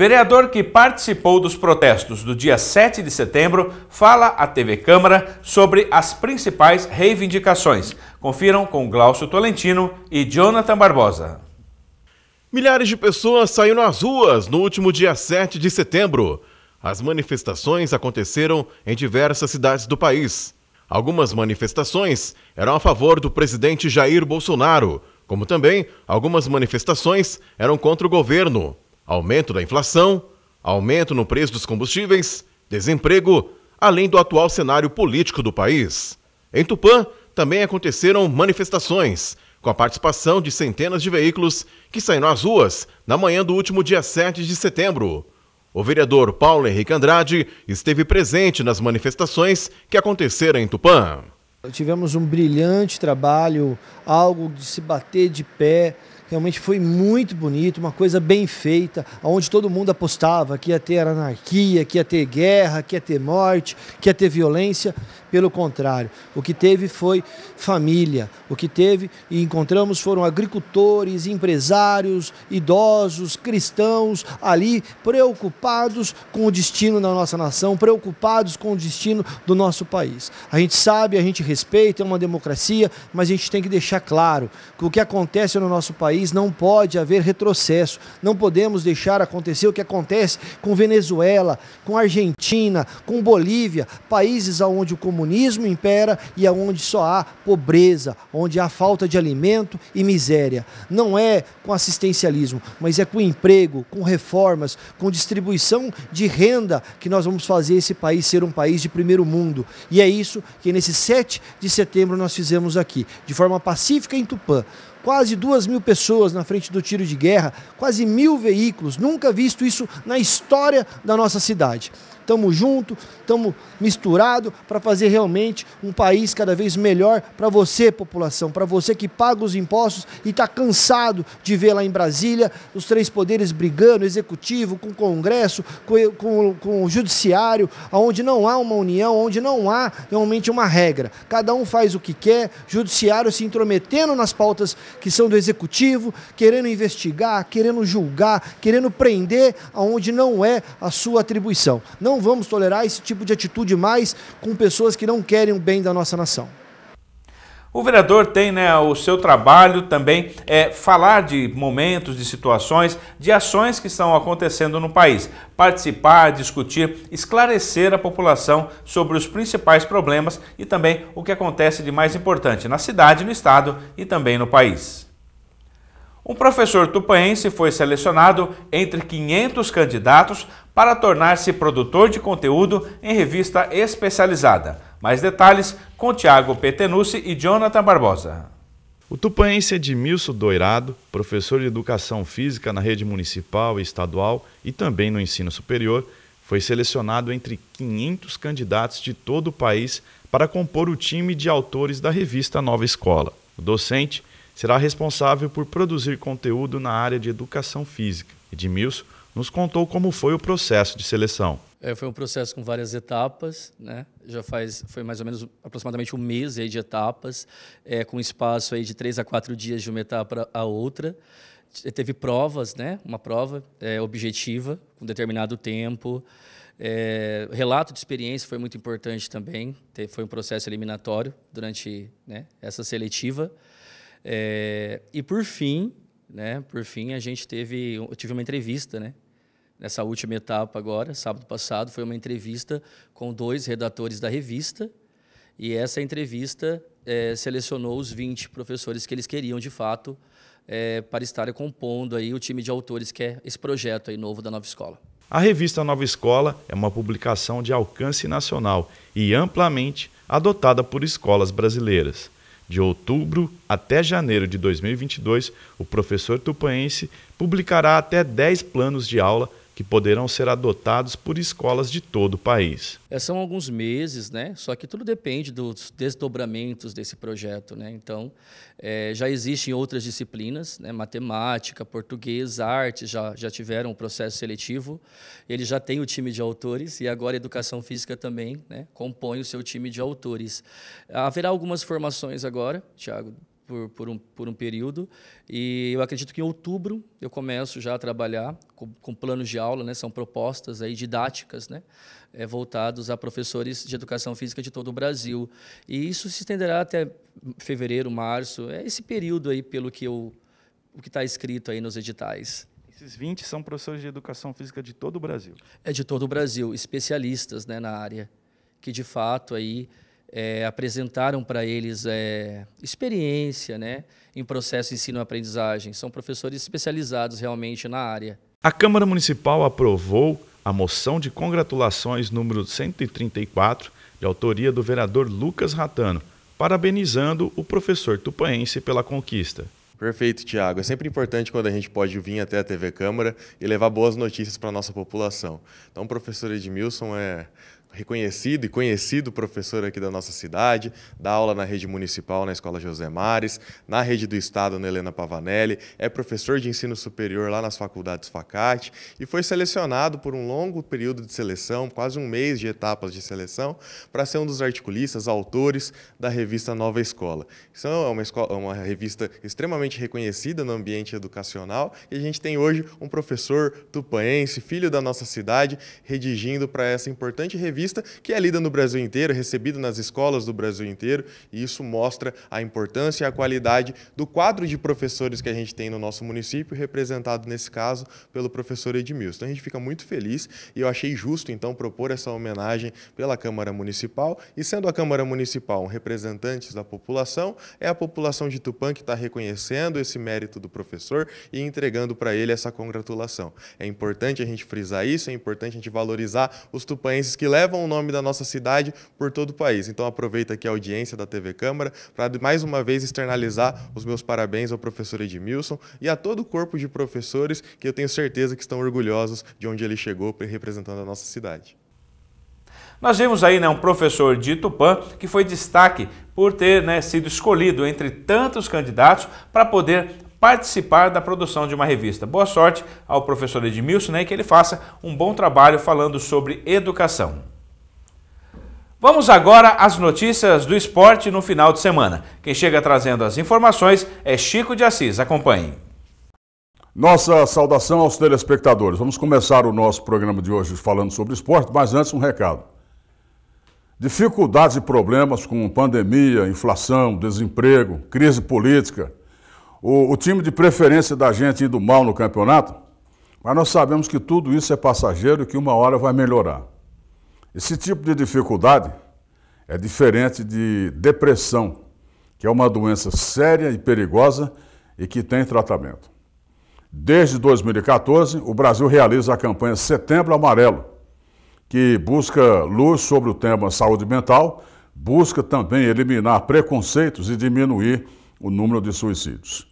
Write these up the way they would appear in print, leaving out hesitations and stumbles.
Vereador que participou dos protestos do dia 7 de setembro fala à TV Câmara sobre as principais reivindicações. Confiram com Glaucio Tolentino e Jonathan Barbosa. Milhares de pessoas saíram às ruas no último dia 7 de setembro. As manifestações aconteceram em diversas cidades do país. Algumas manifestações eram a favor do presidente Jair Bolsonaro, como também algumas manifestações eram contra o governo. Aumento da inflação, aumento no preço dos combustíveis, desemprego, além do atual cenário político do país. Em Tupã, também aconteceram manifestações, com a participação de centenas de veículos que saíram às ruas na manhã do último dia 7 de setembro. O vereador Paulo Henrique Andrade esteve presente nas manifestações que aconteceram em Tupã. Tivemos um brilhante trabalho, algo de se bater de pé. Realmente foi muito bonito, uma coisa bem feita, onde todo mundo apostava que ia ter anarquia, que ia ter guerra, que ia ter morte, que ia ter violência. Pelo contrário, o que teve foi família, o que teve e encontramos foram agricultores, empresários, idosos, cristãos ali preocupados com o destino da nossa nação, preocupados com o destino do nosso país. A gente sabe, a gente respeita, é uma democracia, mas a gente tem que deixar claro que o que acontece no nosso país não pode haver retrocesso, não podemos deixar acontecer o que acontece com Venezuela, com Argentina, com Bolívia, países onde o comunismo impera e onde só há pobreza, onde há falta de alimento e miséria. Não é com assistencialismo, mas é com emprego, com reformas, com distribuição de renda que nós vamos fazer esse país ser um país de primeiro mundo. E é isso que nesse 7 de setembro nós fizemos aqui, de forma pacífica em Tupã. Quase 2.000 pessoas na frente do tiro de guerra, quase 1.000 veículos, nunca visto isso na história da nossa cidade. Estamos juntos, estamos misturados para fazer realmente um país cada vez melhor para você, população, para você que paga os impostos e está cansado de ver lá em Brasília os três poderes brigando, executivo, com o Congresso, com o Judiciário, onde não há uma união, onde não há realmente uma regra. Cada um faz o que quer, Judiciário se intrometendo nas pautas que são do Executivo, querendo investigar, querendo julgar, querendo prender aonde não é a sua atribuição. Não vamos tolerar esse tipo de atitude mais com pessoas que não querem o bem da nossa nação. O vereador tem, o seu trabalho também falar de momentos, de situações, de ações que estão acontecendo no país. Participar, discutir, esclarecer a população sobre os principais problemas e também o que acontece de mais importante na cidade, no estado e também no país. Um professor tupaense foi selecionado entre 500 candidatos para tornar-se produtor de conteúdo em revista especializada. Mais detalhes com Thiago Petenucci e Jonathan Barbosa. O tupaense Edmilson Doirado, professor de Educação Física na rede municipal e estadual e também no ensino superior, foi selecionado entre 500 candidatos de todo o país para compor o time de autores da revista Nova Escola. O docente será responsável por produzir conteúdo na área de educação física. Edmilson nos contou como foi o processo de seleção. Foi um processo com várias etapas, né? Foi mais ou menos aproximadamente um mês aí de etapas, com espaço aí de 3 a 4 dias de uma etapa a outra. Teve provas, né? Uma prova objetiva, com determinado tempo. Relato de experiência foi muito importante também. Foi um processo eliminatório durante, né, essa seletiva. E por fim, eu tive uma entrevista, né? Nessa última etapa agora, sábado passado, foi uma entrevista com 2 redatores da revista e essa entrevista selecionou os 20 professores que eles queriam, de fato, para estarem compondo aí o time de autores que é esse projeto aí novo da Nova Escola. A revista Nova Escola é uma publicação de alcance nacional e amplamente adotada por escolas brasileiras. De outubro até janeiro de 2022, o professor tupaense publicará até 10 planos de aula que poderão ser adotados por escolas de todo o país. São alguns meses, né? Só que tudo depende dos desdobramentos desse projeto, né? Então, já existem outras disciplinas, né? Matemática, português, artes, já tiveram um processo seletivo. Ele já tem o time de autores e agora a educação física também, né? Compõe o seu time de autores. Haverá algumas formações agora, Thiago, por um período, e eu acredito que em outubro eu começo já a trabalhar com planos de aula, né? São propostas aí didáticas, né? Voltados a professores de educação física de todo o Brasil. E isso se estenderá até fevereiro, março, é esse período aí pelo que o que está escrito aí nos editais. Esses 20 são professores de educação física de todo o Brasil? É de todo o Brasil, especialistas, né, na área, que de fato aí apresentaram para eles experiência, né, em processo de ensino-aprendizagem. São professores especializados realmente na área. A Câmara Municipal aprovou a moção de congratulações número 134, de autoria do vereador Lucas Ratano, parabenizando o professor tupanense pela conquista. Perfeito, Tiago. É sempre importante quando a gente pode vir até a TV Câmara e levar boas notícias para a nossa população. Então, o professor Edmilson é reconhecido e conhecido professor aqui da nossa cidade, dá aula na rede municipal na Escola José Mares, na rede do Estado na Helena Pavanelli, é professor de ensino superior lá nas faculdades Facate e foi selecionado por um longo período de seleção, quase um mês de etapas de seleção, para ser um dos articulistas, autores da revista Nova Escola. Isso é uma revista extremamente reconhecida no ambiente educacional e a gente tem hoje um professor tupanense, filho da nossa cidade, redigindo para essa importante revista que é lida no Brasil inteiro, recebida nas escolas do Brasil inteiro, e isso mostra a importância e a qualidade do quadro de professores que a gente tem no nosso município, representado nesse caso pelo professor Edmilson. Então a gente fica muito feliz e eu achei justo então propor essa homenagem pela Câmara Municipal, e sendo a Câmara Municipal um representante da população, é a população de Tupã que está reconhecendo esse mérito do professor e entregando para ele essa congratulação. É importante a gente frisar isso, é importante a gente valorizar os tupanenses que levam o nome da nossa cidade por todo o país. Então aproveito aqui a audiência da TV Câmara para mais uma vez externalizar os meus parabéns ao professor Edmilson e a todo o corpo de professores que eu tenho certeza que estão orgulhosos de onde ele chegou representando a nossa cidade. Nós vimos aí, né, um professor de Tupã que foi destaque por ter, né, sido escolhido entre tantos candidatos para poder participar da produção de uma revista. Boa sorte ao professor Edmilson, né, e que ele faça um bom trabalho falando sobre educação. Vamos agora às notícias do esporte no final de semana. Quem chega trazendo as informações é Chico de Assis. Acompanhe. Nossa saudação aos telespectadores. Vamos começar o nosso programa de hoje falando sobre esporte, mas antes um recado. Dificuldades e problemas com pandemia, inflação, desemprego, crise política, o time de preferência da gente indo mal no campeonato, mas nós sabemos que tudo isso é passageiro e que uma hora vai melhorar. Esse tipo de dificuldade é diferente de depressão, que é uma doença séria e perigosa e que tem tratamento. Desde 2014, o Brasil realiza a campanha Setembro Amarelo, que busca luz sobre o tema saúde mental, busca também eliminar preconceitos e diminuir o número de suicídios.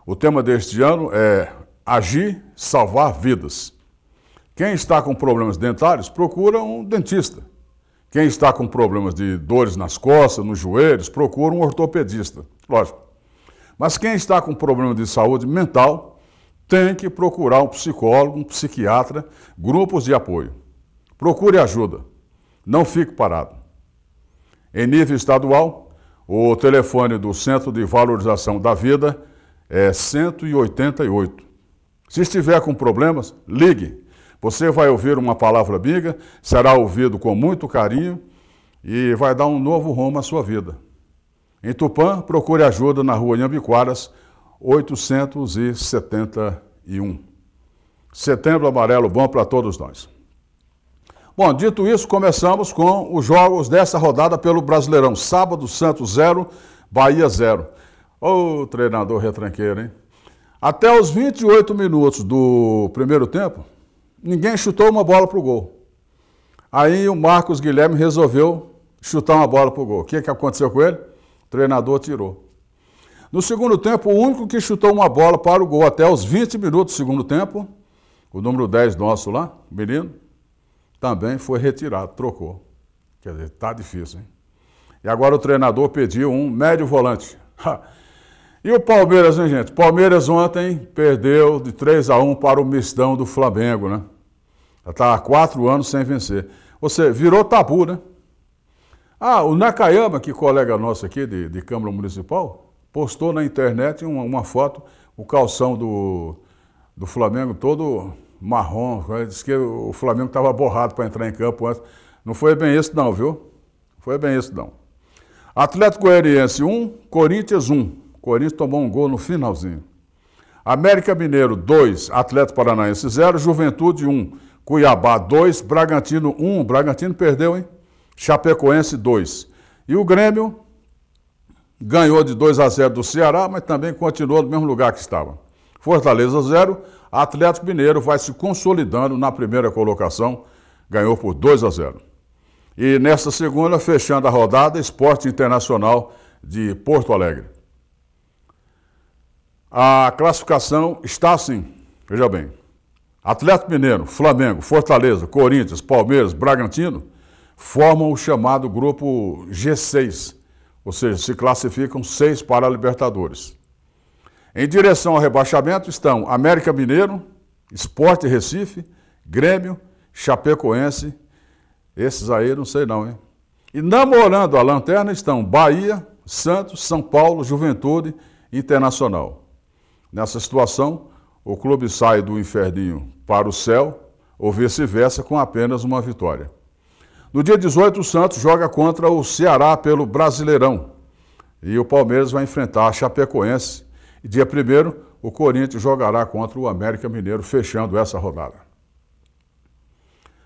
O tema deste ano é Agir, Salvar Vidas. Quem está com problemas dentários, procura um dentista. Quem está com problemas de dores nas costas, nos joelhos, procura um ortopedista, lógico. Mas quem está com problema de saúde mental, tem que procurar um psicólogo, um psiquiatra, grupos de apoio. Procure ajuda, não fique parado. Em nível estadual, o telefone do Centro de Valorização da Vida é 188. Se estiver com problemas, ligue. Você vai ouvir uma palavra amiga, será ouvido com muito carinho e vai dar um novo rumo à sua vida. Em Tupã, procure ajuda na rua Iambiquaras, 871. Setembro Amarelo, bom para todos nós. Bom, dito isso, começamos com os jogos dessa rodada pelo Brasileirão. Sábado, Santos 0, Bahia 0. Ô, treinador retranqueiro, hein? Até os 28 minutos do primeiro tempo, ninguém chutou uma bola para o gol. Aí o Marcos Guilherme resolveu chutar uma bola para o gol. O que aconteceu com ele? O treinador tirou. No segundo tempo, o único que chutou uma bola para o gol até os 20 minutos do segundo tempo, o número 10 nosso lá, o menino, também foi retirado, trocou. Quer dizer, tá difícil, hein? E agora o treinador pediu um médio volante. E o Palmeiras, hein, gente? Palmeiras ontem perdeu de 3-1 para o Mistão do Flamengo, né? Já está há 4 anos sem vencer. Ou seja, virou tabu, né? Ah, o Nakayama, que colega nosso aqui de Câmara Municipal, postou na internet uma foto, o calção do Flamengo todo marrom. Ele disse que o Flamengo estava borrado para entrar em campo antes. Não foi bem isso não, viu? Não foi bem isso não. Atlético Goianiense 1, Corinthians 1. Corinthians tomou um gol no finalzinho. América Mineiro 2, Atlético Paranaense 0, Juventude 1, Cuiabá 2, Bragantino 1. Bragantino perdeu, hein? Chapecoense 2. E o Grêmio ganhou de 2-0 do Ceará, mas também continuou no mesmo lugar que estava. Fortaleza 0, Atlético Mineiro vai se consolidando na primeira colocação, ganhou por 2-0. E nesta segunda, fechando a rodada, Sport Internacional de Porto Alegre. A classificação está assim, veja bem. Atlético Mineiro, Flamengo, Fortaleza, Corinthians, Palmeiras, Bragantino formam o chamado grupo G6, ou seja, se classificam 6 para a Libertadores. Em direção ao rebaixamento estão América Mineiro, Sport Recife, Grêmio, Chapecoense, esses aí não sei não, hein? E namorando a lanterna estão Bahia, Santos, São Paulo, Juventude, Internacional. Nessa situação, o clube sai do inferninho para o céu, ou vice-versa, com apenas uma vitória. No dia 18, o Santos joga contra o Ceará pelo Brasileirão. E o Palmeiras vai enfrentar a Chapecoense. E dia 1º, o Corinthians jogará contra o América Mineiro, fechando essa rodada.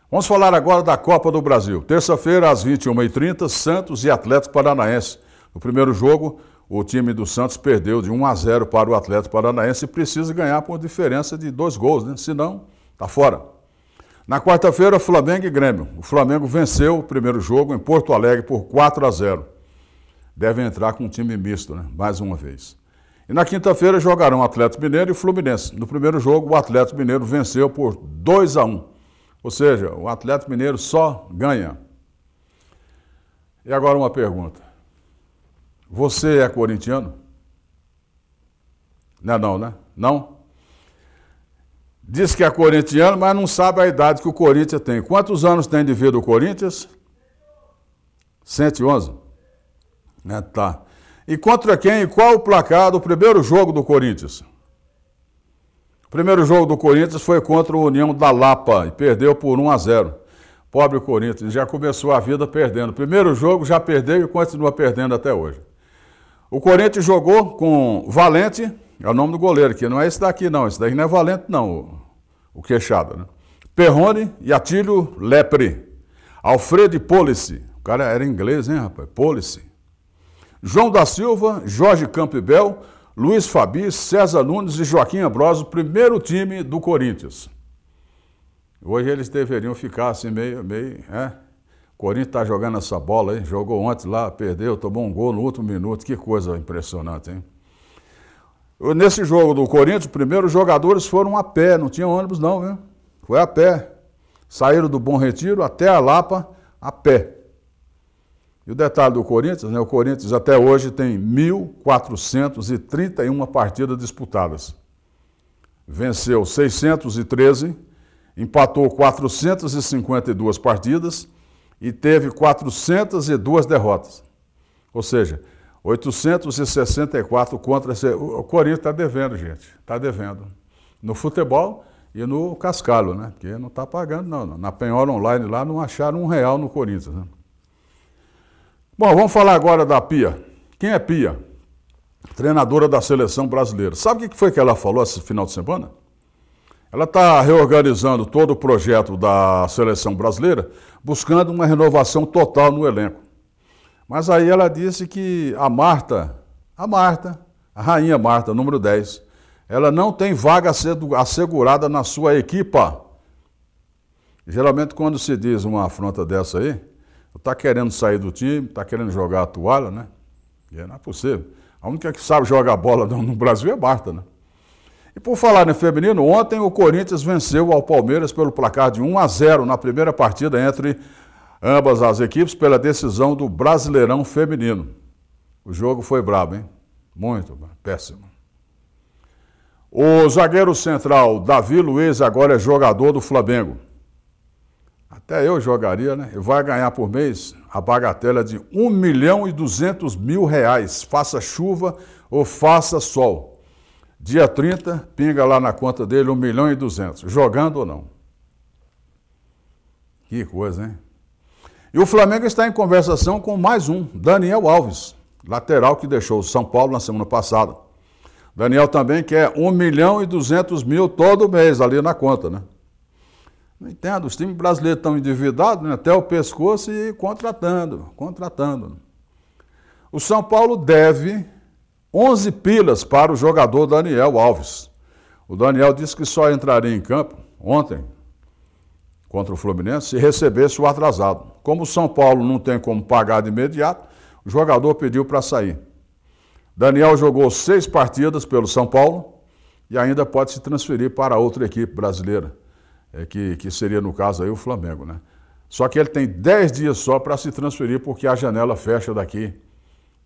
Vamos falar agora da Copa do Brasil. Terça-feira, às 21h30, Santos e Atlético Paranaense. No primeiro jogo, o time do Santos perdeu de 1-0 para o Atlético Paranaense e precisa ganhar por diferença de 2 gols, né? Senão, está fora. Na quarta-feira, Flamengo e Grêmio. O Flamengo venceu o primeiro jogo em Porto Alegre por 4-0. Deve entrar com um time misto, né? Mais uma vez. E na quinta-feira jogarão Atlético Mineiro e Fluminense. No primeiro jogo, o Atlético Mineiro venceu por 2-1. Ou seja, o Atlético Mineiro só ganha. E agora uma pergunta. Você é corintiano? Não, né? Não? Diz que é corintiano, mas não sabe a idade que o Corinthians tem. Quantos anos tem de vida o Corinthians? 111. Tá. E contra quem e qual o placar do primeiro jogo do Corinthians? O primeiro jogo do Corinthians foi contra o União da Lapa e perdeu por 1-0. Pobre Corinthians, já começou a vida perdendo. Primeiro jogo já perdeu e continua perdendo até hoje. O Corinthians jogou com Valente, é o nome do goleiro aqui, não é esse daqui não, esse daqui não é Valente não, o queixada, né? Perrone e Atílio Lepre, Alfredo e Policy, o cara era inglês, hein, rapaz, Policy. João da Silva, Jorge Campbell, Luiz Fabi, César Nunes e Joaquim Ambrosio, o primeiro time do Corinthians. Hoje eles deveriam ficar assim meio, O Corinthians está jogando essa bola aí, jogou ontem lá, perdeu, tomou um gol no último minuto, que coisa impressionante, hein? Nesse jogo do Corinthians, os primeiros jogadores foram a pé, não tinha ônibus não, viu? Foi a pé. Saíram do Bom Retiro até a Lapa a pé. E o detalhe do Corinthians, né? O Corinthians até hoje tem 1.431 partidas disputadas. Venceu 613, empatou 452 partidas e teve 402 derrotas. Ou seja, 864 contra... O Corinthians está devendo, gente. Está devendo. No futebol e no cascalho, né? Porque não está pagando, não. Na Penhora Online lá não acharam R$1 no Corinthians, né? Bom, vamos falar agora da Pia. Quem é Pia? Treinadora da seleção brasileira. Sabe o que foi que ela falou esse final de semana? Ela está reorganizando todo o projeto da seleção brasileira, buscando uma renovação total no elenco. Mas aí ela disse que a rainha Marta, número 10, ela não tem vaga assegurada na sua equipa. Geralmente quando se diz uma afronta dessa aí, está querendo sair do time, está querendo jogar a toalha, né? E não é possível. A única que sabe jogar bola no Brasil é Marta, né? E por falar em feminino, ontem o Corinthians venceu ao Palmeiras pelo placar de 1-0 na primeira partida entre ambas as equipes pela decisão do Brasileirão Feminino. O jogo foi brabo, hein? Muito péssimo. O zagueiro central Davi Luiz agora é jogador do Flamengo. Até eu jogaria, né? E vai ganhar por mês a bagatela de R$1.200.000, faça chuva ou faça sol. Dia 30, pinga lá na conta dele R$1.200.000, jogando ou não. Que coisa, hein? E o Flamengo está em conversação com mais um, Daniel Alves, lateral que deixou o São Paulo na semana passada. Daniel também quer R$1.200.000 todo mês ali na conta, né? Não entendo, os times brasileiros estão endividados, né, até o pescoço e contratando. O São Paulo deve 11 pilas para o jogador Daniel Alves. O Daniel disse que só entraria em campo ontem contra o Fluminense se recebesse o atrasado. Como o São Paulo não tem como pagar de imediato, o jogador pediu para sair. Daniel jogou 6 partidas pelo São Paulo e ainda pode se transferir para outra equipe brasileira. Que seria, no caso, aí o Flamengo, né? Só que ele tem 10 dias só para se transferir, porque a janela fecha daqui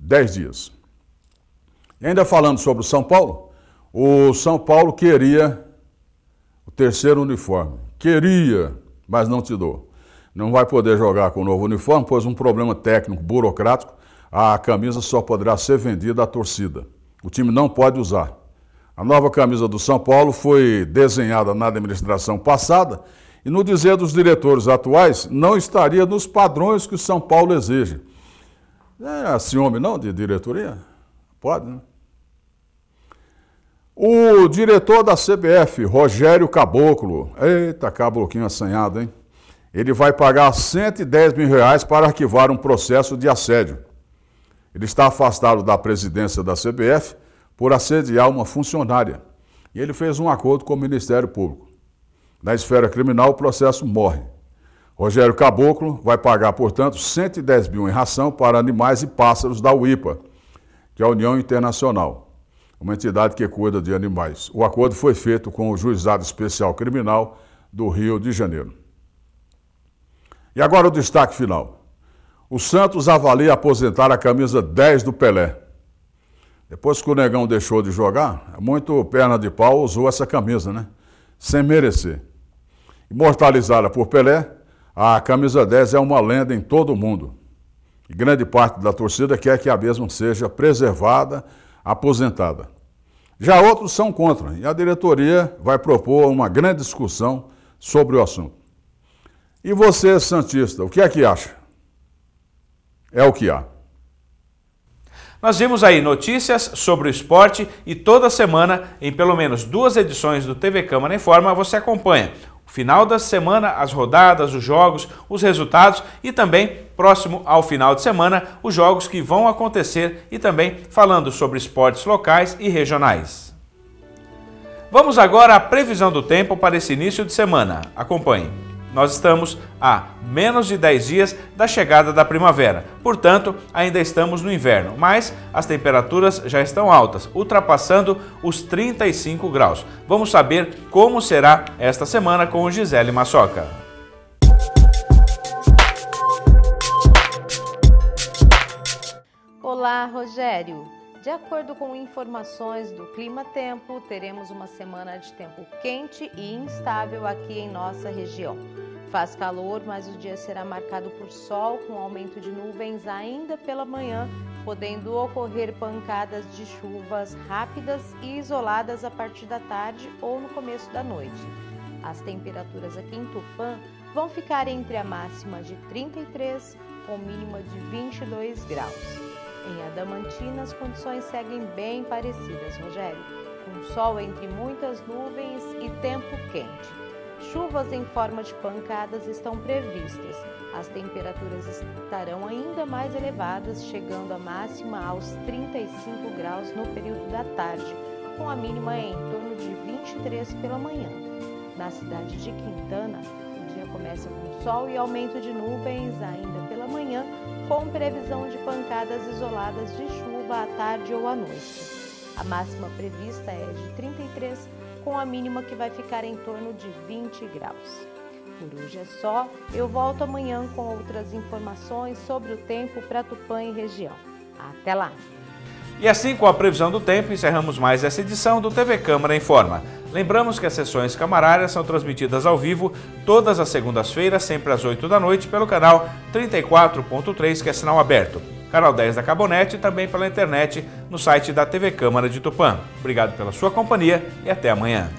10 dias. E ainda falando sobre o São Paulo queria o 3º uniforme. Queria, mas não te dou. Não vai poder jogar com o novo uniforme, pois um problema técnico, burocrático, a camisa só poderá ser vendida à torcida. O time não pode usar. A nova camisa do São Paulo foi desenhada na administração passada e, no dizer dos diretores atuais, não estaria nos padrões que o São Paulo exige. É ciúme não de diretoria? Pode, né? O diretor da CBF, Rogério Caboclo, eita, caboclinho assanhado, hein? Ele vai pagar R$110 mil para arquivar um processo de assédio. Ele está afastado da presidência da CBF por assediar uma funcionária. E ele fez um acordo com o Ministério Público. Na esfera criminal, o processo morre. Rogério Caboclo vai pagar, portanto, R$110 mil em ração para animais e pássaros da UIPA, que é a União Internacional, uma entidade que cuida de animais. O acordo foi feito com o Juizado Especial Criminal do Rio de Janeiro. E agora o destaque final. O Santos avalia aposentar a camisa 10 do Pelé. Depois que o Negão deixou de jogar, muito perna de pau usou essa camisa, né? Sem merecer. Imortalizada por Pelé, a camisa 10 é uma lenda em todo o mundo. E grande parte da torcida quer que a mesma seja preservada, aposentada. Já outros são contra, e a diretoria vai propor uma grande discussão sobre o assunto. E você, santista, o que é que acha? É o que há. Nós vimos aí notícias sobre o esporte e toda semana, em pelo menos 2 edições do TV Câmara Informa, você acompanha o final da semana, as rodadas, os jogos, os resultados e também, próximo ao final de semana, os jogos que vão acontecer e também falando sobre esportes locais e regionais. Vamos agora à previsão do tempo para esse início de semana. Acompanhe. Nós estamos a menos de 10 dias da chegada da primavera, portanto, ainda estamos no inverno, mas as temperaturas já estão altas, ultrapassando os 35 graus. Vamos saber como será esta semana com o Gisele Massoca. Olá, Rogério. De acordo com informações do Clima Tempo, teremos uma semana de tempo quente e instável aqui em nossa região. Faz calor, mas o dia será marcado por sol, com aumento de nuvens ainda pela manhã, podendo ocorrer pancadas de chuvas rápidas e isoladas a partir da tarde ou no começo da noite. As temperaturas aqui em Tupã vão ficar entre a máxima de 33 com mínima de 22 graus. Em Adamantina, as condições seguem bem parecidas, Rogério, com sol entre muitas nuvens e tempo quente. Chuvas em forma de pancadas estão previstas. As temperaturas estarão ainda mais elevadas, chegando a máxima aos 35 graus no período da tarde, com a mínima em torno de 23 pela manhã. Na cidade de Quintana, o dia começa com sol e aumento de nuvens ainda pela manhã, com previsão de pancadas isoladas de chuva à tarde ou à noite. A máxima prevista é de 33, com a mínima que vai ficar em torno de 20 graus. Por hoje é só, eu volto amanhã com outras informações sobre o tempo para Tupã e região. Até lá! E assim, com a previsão do tempo, encerramos mais essa edição do TV Câmara Informa. Lembramos que as sessões camarárias são transmitidas ao vivo todas as segundas-feiras, sempre às 8 da noite, pelo canal 34.3, que é sinal aberto. Canal 10 da Cabonet e também pela internet no site da TV Câmara de Tupã. Obrigado pela sua companhia e até amanhã.